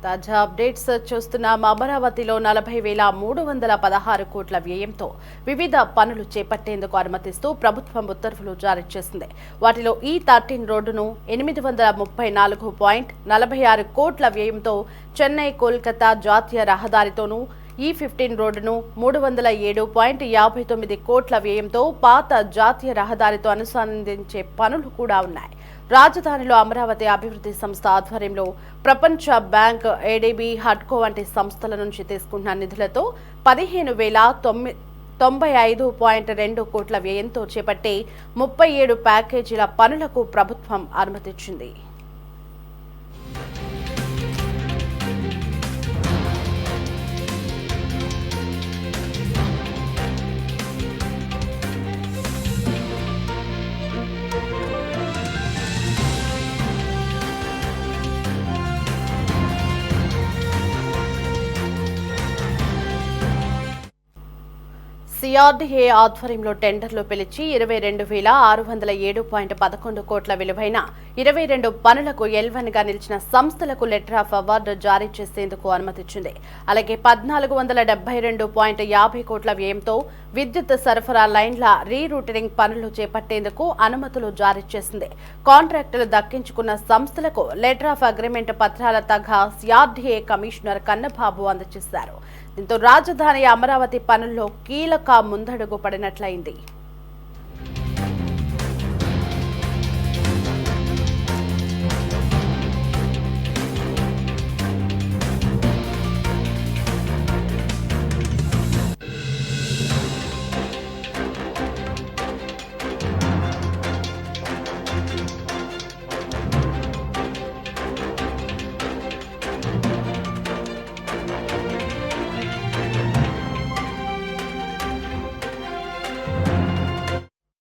తాజా అప్డేట్స్ చూస్తున్నాం. అమరావతిలో 40,316 కోట్ల వ్యయంతో వివిధ పనులు చేపట్టేందుకు అనుమతిస్తూ ప్రభుత్వం ఉత్తర్వులు జారీ చేసింది. వాటిలో E13 రోడ్డును 834.46 కోట్ల వ్యయంతో చెన్నై కోల్కతా జాతీయ రహదారితోనూ, E15 రోడ్డును 307.59 కోట్ల వ్యయంతో పాత జాతీయ రహదారితో అనుసంధానించే పనులు కూడా ఉన్నాయి. రాజధానిలో అమరావతి అభివృద్ధి సంస్థ ఆధ్వర్యంలో ప్రపంచ బ్యాంక్, ఏడీబీ, హడ్కో వంటి సంస్థల నుంచి తీసుకున్న నిధులతో 15,095.2 కోట్ల వ్యయంతో చేపట్టే 37 ప్యాకేజీల పనులకు ప్రభుత్వం అనుమతిచ్చింది. సిఆర్డీఏ ఆధ్వర్యంలో టెండర్లు పిలిచి 22,607.11 కోట్ల విలువైన 22 పనులకు L1గా నిలిచిన సంస్థలకు లెటర్ ఆఫ్ అవార్డు జారీ చేసేందుకు అనుమతిచ్చింది. అలాగే 1,472.50 కోట్ల వ్యయంతో విద్యుత్ సరఫరా లైన్ల రీరూటరింగ్ పనులు చేపట్టేందుకు అనుమతులు జారీ చేసింది. కాంట్రాక్టులు దక్కించుకున్న సంస్థలకు లెటర్ ఆఫ్ అగ్రిమెంట్ పత్రాల తగ్గ సిఆర్డీఏ కమిషనర్ కన్నబాబు అందజేశారు. దీంతో రాజధాని అమరావతి పనుల్లో కీలక ముందడుగు పడినట్లయింది.